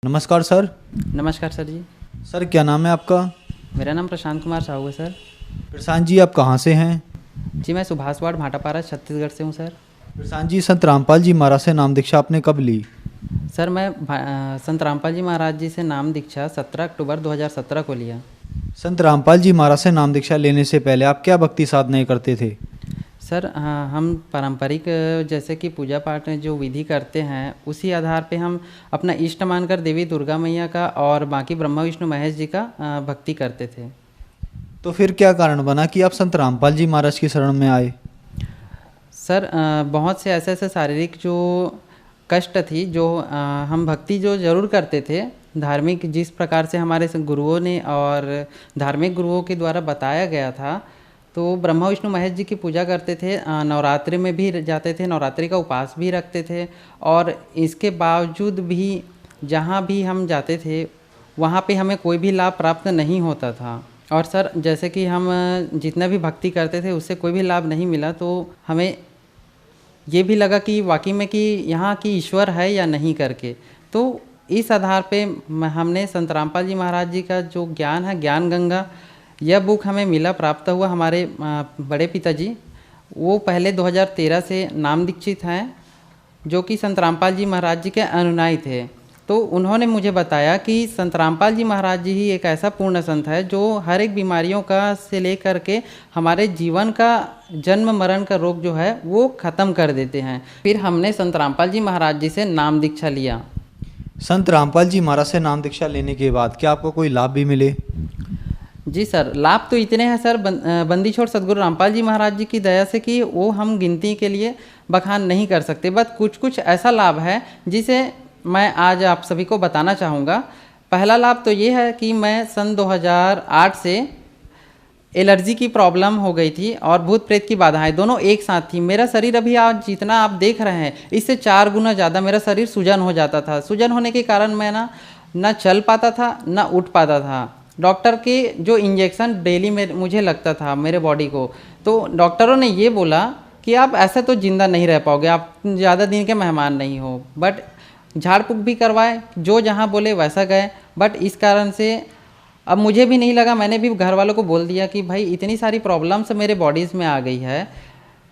नमस्कार सर। नमस्कार सर जी। सर क्या नाम है आपका? मेरा नाम प्रशांत कुमार साहू है सर। प्रशांत जी आप कहाँ से हैं? जी मैं सुभाष वार्ड भाटापारा छत्तीसगढ़ से हूँ सर। प्रशांत जी संत रामपाल जी महाराज से नाम दीक्षा आपने कब ली? सर मैं संत रामपाल जी महाराज जी से नाम दीक्षा 17 अक्टूबर 2017 को लिया। संत रामपाल जी महाराज से नाम दीक्षा लेने से पहले आप क्या भक्ति साधनाएं करते थे? सर हम पारंपरिक जैसे कि पूजा पाठ में जो विधि करते हैं उसी आधार पे हम अपना इष्ट मानकर देवी दुर्गा मैया का और बाकी ब्रह्मा विष्णु महेश जी का भक्ति करते थे। तो फिर क्या कारण बना कि आप संत रामपाल जी महाराज की शरण में आए? सर बहुत से ऐसे ऐसे शारीरिक जो कष्ट थी जो हम भक्ति जो ज़रूर करते थे, धार्मिक जिस प्रकार से हमारे गुरुओं ने और धार्मिक गुरुओं के द्वारा बताया गया था, तो ब्रह्मा विष्णु महेश जी की पूजा करते थे, नवरात्रि में भी जाते थे, नवरात्रि का उपवास भी रखते थे और इसके बावजूद भी जहाँ भी हम जाते थे वहाँ पे हमें कोई भी लाभ प्राप्त नहीं होता था। और सर जैसे कि हम जितना भी भक्ति करते थे उससे कोई भी लाभ नहीं मिला, तो हमें ये भी लगा कि वाकई में कि यहाँ की ईश्वर है या नहीं करके। तो इस आधार पे हमने संत रामपाल जी महाराज जी का जो ज्ञान है, ज्ञान गंगा, यह बुक हमें मिला, प्राप्त हुआ। हमारे बड़े पिताजी वो पहले 2013 से नाम दीक्षित हैं, जो कि संत रामपाल जी महाराज जी के अनुयायी थे। तो उन्होंने मुझे बताया कि संत रामपाल जी महाराज जी ही एक ऐसा पूर्ण संत है जो हर एक बीमारियों का से लेकर के हमारे जीवन का जन्म मरण का रोग जो है वो ख़त्म कर देते हैं। फिर हमने संत रामपाल जी महाराज जी से नाम दीक्षा लिया। संत रामपाल जी महाराज से नाम दीक्षा लेने के बाद क्या आपको कोई लाभ भी मिले? जी सर, लाभ तो इतने हैं सर, बंदी छोड़ सदगुरु रामपाल जी महाराज जी की दया से कि वो हम गिनती के लिए बखान नहीं कर सकते। बस कुछ कुछ ऐसा लाभ है जिसे मैं आज आप सभी को बताना चाहूँगा। पहला लाभ तो ये है कि मैं सन 2008 से एलर्जी की प्रॉब्लम हो गई थी और भूत प्रेत की बाधाएं दोनों एक साथ थी। मेरा शरीर अभी आज जितना आप देख रहे हैं इससे 4 गुना ज़्यादा मेरा शरीर सूजन हो जाता था। सूजन होने के कारण मैं ना चल पाता था ना उठ पाता था। डॉक्टर के जो इंजेक्शन डेली में मुझे लगता था मेरे बॉडी को, तो डॉक्टरों ने ये बोला कि आप ऐसे तो ज़िंदा नहीं रह पाओगे, आप ज़्यादा दिन के मेहमान नहीं हो। बट झाड़ फूँक भी करवाए, जो जहाँ बोले वैसा गए। बट इस कारण से अब मुझे भी नहीं लगा, मैंने भी घर वालों को बोल दिया कि भाई इतनी सारी प्रॉब्लम्स मेरे बॉडीज़ में आ गई है,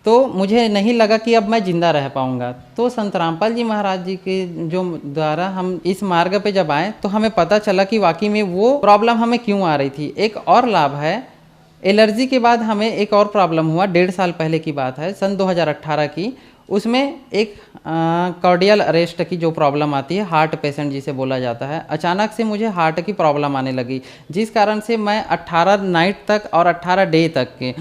तो मुझे नहीं लगा कि अब मैं ज़िंदा रह पाऊँगा। तो संत रामपाल जी महाराज जी के जो द्वारा हम इस मार्ग पे जब आए तो हमें पता चला कि वाकई में वो प्रॉब्लम हमें क्यों आ रही थी। एक और लाभ है, एलर्जी के बाद हमें एक और प्रॉब्लम हुआ, 1.5 साल पहले की बात है, सन 2018 की। उसमें एक कार्डियल अरेस्ट की जो प्रॉब्लम आती है, हार्ट पेशेंट जिसे बोला जाता है, अचानक से मुझे हार्ट की प्रॉब्लम आने लगी, जिस कारण से मैं 18 नाइट तक और 18 डे तक के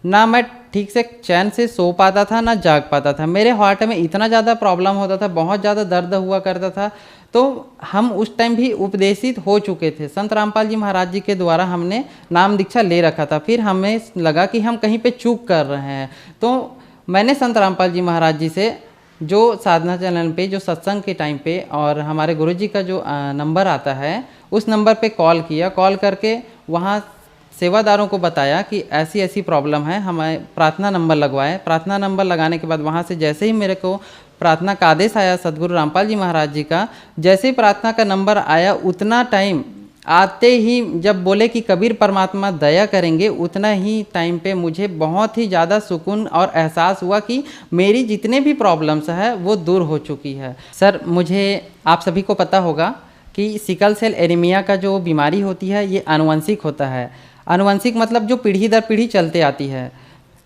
ना मैं ठीक से चैन से सो पाता था ना जाग पाता था। मेरे हार्ट में इतना ज़्यादा प्रॉब्लम होता था, बहुत ज़्यादा दर्द हुआ करता था। तो हम उस टाइम भी उपदेशित हो चुके थे, संत रामपाल जी महाराज जी के द्वारा हमने नाम दीक्षा ले रखा था। फिर हमें लगा कि हम कहीं पे चूक कर रहे हैं, तो मैंने संत रामपाल जी महाराज जी से जो साधना चैनल पे जो सत्संग के टाइम पे और हमारे गुरुजी का जो नंबर आता है उस नंबर पे कॉल किया। कॉल करके वहाँ सेवादारों को बताया कि ऐसी ऐसी प्रॉब्लम है, हमें प्रार्थना नंबर लगवाए। प्रार्थना नंबर लगाने के बाद वहाँ से जैसे ही मेरे को प्रार्थना का आदेश आया सदगुरु रामपाल जी महाराज जी का, जैसे ही प्रार्थना का नंबर आया उतना टाइम आते ही जब बोले कि कबीर परमात्मा दया करेंगे, उतना ही टाइम पे मुझे बहुत ही ज़्यादा सुकून और एहसास हुआ कि मेरी जितने भी प्रॉब्लम्स है वो दूर हो चुकी है। सर मुझे आप सभी को पता होगा कि सिकल सेल एनीमिया का जो बीमारी होती है ये आनुवंशिक होता है। आनुवंशिक मतलब जो पीढ़ी दर पीढ़ी चलते आती है।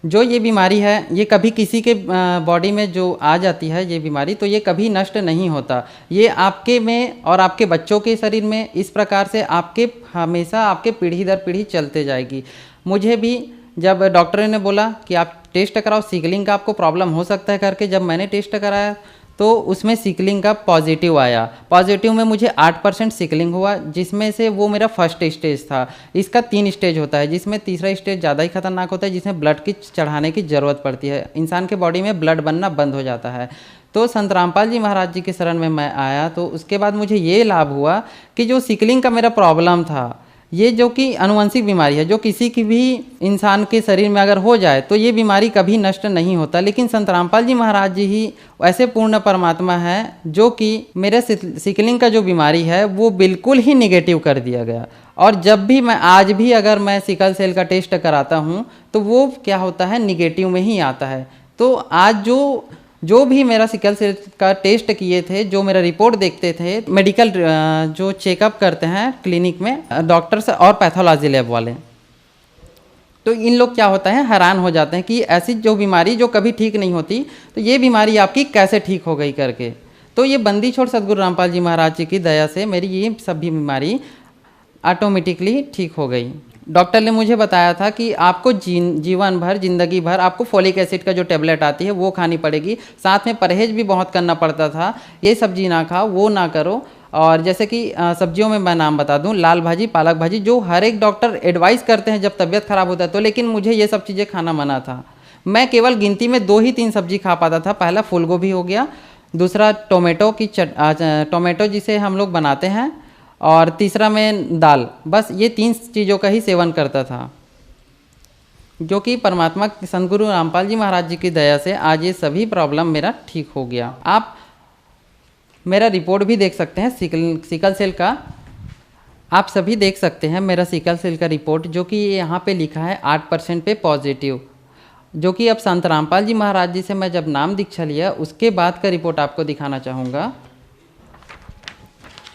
जो ये बीमारी है ये कभी किसी के बॉडी में जो आ जाती है ये बीमारी, तो ये कभी नष्ट नहीं होता। ये आपके में और आपके बच्चों के शरीर में इस प्रकार से आपके हमेशा आपके पीढ़ी दर पीढ़ी चलते जाएगी। मुझे भी जब डॉक्टर ने बोला कि आप टेस्ट कराओ, सिकलिंग का आपको प्रॉब्लम हो सकता है करके, जब मैंने टेस्ट कराया तो उसमें सिकलिंग का पॉजिटिव आया। पॉजिटिव में मुझे 8% सिकलिंग हुआ, जिसमें से वो मेरा फर्स्ट स्टेज था। इसका 3 स्टेज होता है, जिसमें तीसरा स्टेज ज़्यादा ही खतरनाक होता है, जिसमें ब्लड की चढ़ाने की ज़रूरत पड़ती है, इंसान के बॉडी में ब्लड बनना बंद हो जाता है। तो संत रामपाल जी महाराज जी के शरण में मैं आया, तो उसके बाद मुझे ये लाभ हुआ कि जो सिकलिंग का मेरा प्रॉब्लम था ये जो कि अनुवंशिक बीमारी है, जो किसी की भी इंसान के शरीर में अगर हो जाए तो ये बीमारी कभी नष्ट नहीं होता। लेकिन संत रामपाल जी महाराज जी ही ऐसे पूर्ण परमात्मा है जो कि मेरे सिकलिंग का जो बीमारी है वो बिल्कुल ही निगेटिव कर दिया गया। और जब भी मैं आज भी अगर मैं सिकल सेल का टेस्ट कराता हूँ तो वो क्या होता है, निगेटिव में ही आता है। तो आज जो भी मेरा सिकल सेल का टेस्ट किए थे, जो मेरा रिपोर्ट देखते थे, मेडिकल जो चेकअप करते हैं क्लिनिक में डॉक्टर्स और पैथोलॉजी लैब वाले, तो इन लोग क्या होता है, हैरान हो जाते हैं कि ऐसी जो बीमारी जो कभी ठीक नहीं होती तो ये बीमारी आपकी कैसे ठीक हो गई करके। तो ये बंदी छोड़ सदगुरु रामपाल जी महाराज जी की दया से मेरी ये सभी बीमारी ऑटोमेटिकली ठीक हो गई। डॉक्टर ने मुझे बताया था कि आपको जीवन भर, जिंदगी भर आपको फोलिक एसिड का जो टेबलेट आती है वो खानी पड़ेगी, साथ में परहेज भी बहुत करना पड़ता था, ये सब्जी ना खाओ, वो ना करो। और जैसे कि सब्जियों में मैं नाम बता दूं, लाल भाजी, पालक भाजी, जो हर एक डॉक्टर एडवाइस करते हैं जब तबीयत खराब होता है तो, लेकिन मुझे ये सब चीज़ें खाना मना था। मैं केवल गिनती में 2 ही 3 सब्जी खा पाता था। पहला फूल गोभी हो गया, दूसरा टोमेटो जिसे हम लोग बनाते हैं, और तीसरा मैं दाल। बस ये 3 चीज़ों का ही सेवन करता था, जो कि परमात्मा संत गुरु रामपाल जी महाराज जी की दया से आज ये सभी प्रॉब्लम मेरा ठीक हो गया। आप मेरा रिपोर्ट भी देख सकते हैं सिकल सेल का, आप सभी देख सकते हैं मेरा सिकल सेल का रिपोर्ट, जो कि यहाँ पे लिखा है 8% पे पॉजिटिव, जो कि अब संत रामपाल जी महाराज जी से मैं जब नाम दीक्षा लिया उसके बाद का रिपोर्ट आपको दिखाना चाहूँगा,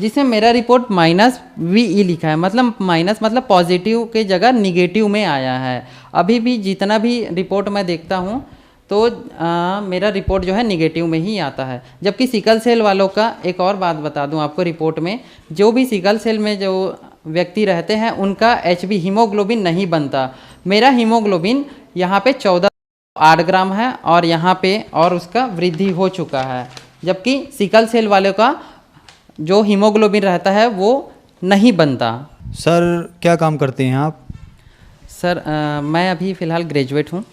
जिसमें मेरा रिपोर्ट -VE लिखा है। मतलब पॉजिटिव के जगह निगेटिव में आया है। अभी भी जितना भी रिपोर्ट मैं देखता हूँ तो मेरा रिपोर्ट जो है निगेटिव में ही आता है। जबकि सिकल सेल वालों का एक और बात बता दूँ आपको, रिपोर्ट में जो भी सिकल सेल में जो व्यक्ति रहते हैं उनका HB हीमोग्लोबिन नहीं बनता। मेरा हीमोग्लोबिन यहाँ पे 14.8 ग्राम है और यहाँ पे और उसका वृद्धि हो चुका है, जबकि सिकल सेल वालों का जो हीमोग्लोबिन रहता है वो नहीं बनता। सर क्या काम करते हैं आप? सर मैं अभी फ़िलहाल ग्रेजुएट हूँ।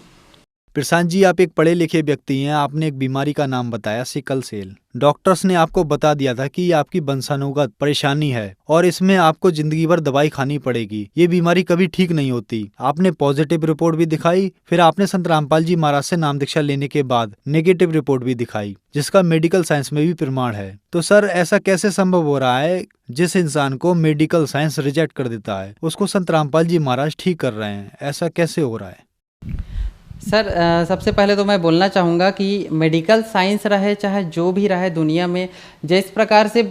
प्रशांत जी, आप एक पढ़े लिखे व्यक्ति हैं, आपने एक बीमारी का नाम बताया सिकल सेल। डॉक्टर्स ने आपको बता दिया था कि ये आपकी वंशानुगत परेशानी है और इसमें आपको जिंदगी भर दवाई खानी पड़ेगी, ये बीमारी कभी ठीक नहीं होती। आपने पॉजिटिव रिपोर्ट भी दिखाई, फिर आपने संत रामपाल जी महाराज से नाम दीक्षा लेने के बाद नेगेटिव रिपोर्ट भी दिखाई, जिसका मेडिकल साइंस में भी प्रमाण है। तो सर ऐसा कैसे संभव हो रहा है, जिस इंसान को मेडिकल साइंस रिजेक्ट कर देता है उसको संत रामपाल जी महाराज ठीक कर रहे हैं, ऐसा कैसे हो रहा है? सर सबसे पहले तो मैं बोलना चाहूँगा कि मेडिकल साइंस रहे चाहे जो भी रहे दुनिया में, जिस प्रकार से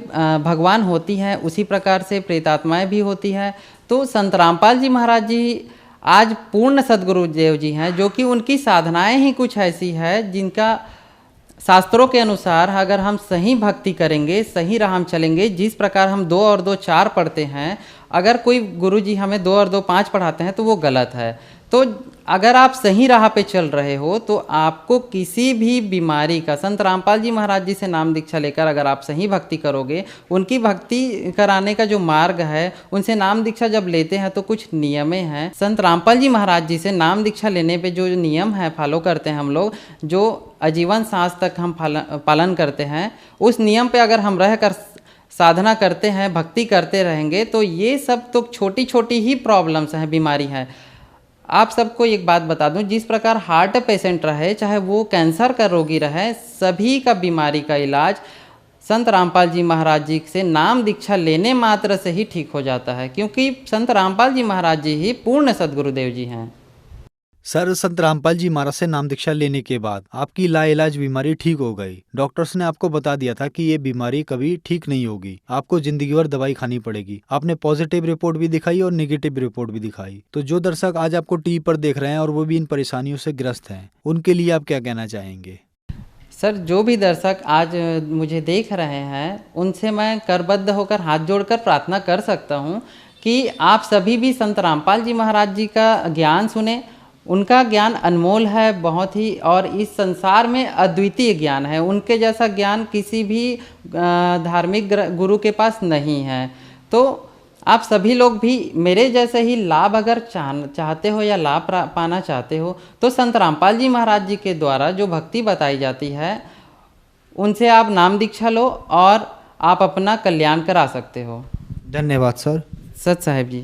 भगवान होती हैं उसी प्रकार से प्रेतात्माएं भी होती हैं। तो संत रामपाल जी महाराज जी आज पूर्ण सदगुरु देव जी हैं, जो कि उनकी साधनाएं ही कुछ ऐसी है जिनका शास्त्रों के अनुसार अगर हम सही भक्ति करेंगे, सही राह हम चलेंगे, जिस प्रकार हम 2 और 2 4 पढ़ते हैं, अगर कोई गुरुजी हमें 2 और 2 5 पढ़ाते हैं तो वो गलत है। तो अगर आप सही राह पे चल रहे हो तो आपको किसी भी बीमारी का, संत रामपाल जी महाराज जी से नाम दीक्षा लेकर अगर आप सही भक्ति करोगे, उनकी भक्ति कराने का जो मार्ग है, उनसे नाम दीक्षा जब लेते हैं तो कुछ नियमें हैं। संत रामपाल जी महाराज जी से नाम दीक्षा लेने पे जो नियम है फॉलो करते हैं हम लोग, जो आजीवन सांस तक हम पालन करते हैं, उस नियम पे अगर हम रह कर साधना करते हैं, भक्ति करते रहेंगे तो ये सब तो छोटी छोटी ही प्रॉब्लम्स हैं, बीमारी है। आप सबको एक बात बता दूं, जिस प्रकार हार्ट पेशेंट रहे चाहे वो कैंसर का रोगी रहे, सभी का बीमारी का इलाज संत रामपाल जी महाराज जी से नाम दीक्षा लेने मात्र से ही ठीक हो जाता है, क्योंकि संत रामपाल जी महाराज जी ही पूर्ण सदगुरुदेव जी हैं। सर संत रामपाल जी महाराज से नाम दीक्षा लेने के बाद आपकी लाइलाज बीमारी ठीक हो गई। डॉक्टर्स ने आपको बता दिया था कि ये बीमारी कभी ठीक नहीं होगी, आपको जिंदगी भर दवाई खानी पड़ेगी। आपने पॉजिटिव रिपोर्ट भी दिखाई और नेगेटिव रिपोर्ट भी दिखाई। तो जो दर्शक आज आपको टीवी पर देख रहे हैं और वो भी इन परेशानियों से ग्रस्त हैं, उनके लिए आप क्या कहना चाहेंगे? सर जो भी दर्शक आज मुझे देख रहे हैं, उनसे मैं करबद्ध होकर हाथ जोड़कर प्रार्थना कर सकता हूँ कि आप सभी भी संत रामपाल जी महाराज जी का ज्ञान सुने। उनका ज्ञान अनमोल है बहुत ही, और इस संसार में अद्वितीय ज्ञान है। उनके जैसा ज्ञान किसी भी धार्मिक गुरु के पास नहीं है। तो आप सभी लोग भी मेरे जैसे ही लाभ अगर चाहते हो या लाभ पाना चाहते हो, तो संत रामपाल जी महाराज जी के द्वारा जो भक्ति बताई जाती है, उनसे आप नाम दीक्षा लो और आप अपना कल्याण करा सकते हो। धन्यवाद सर। सत साहेब जी।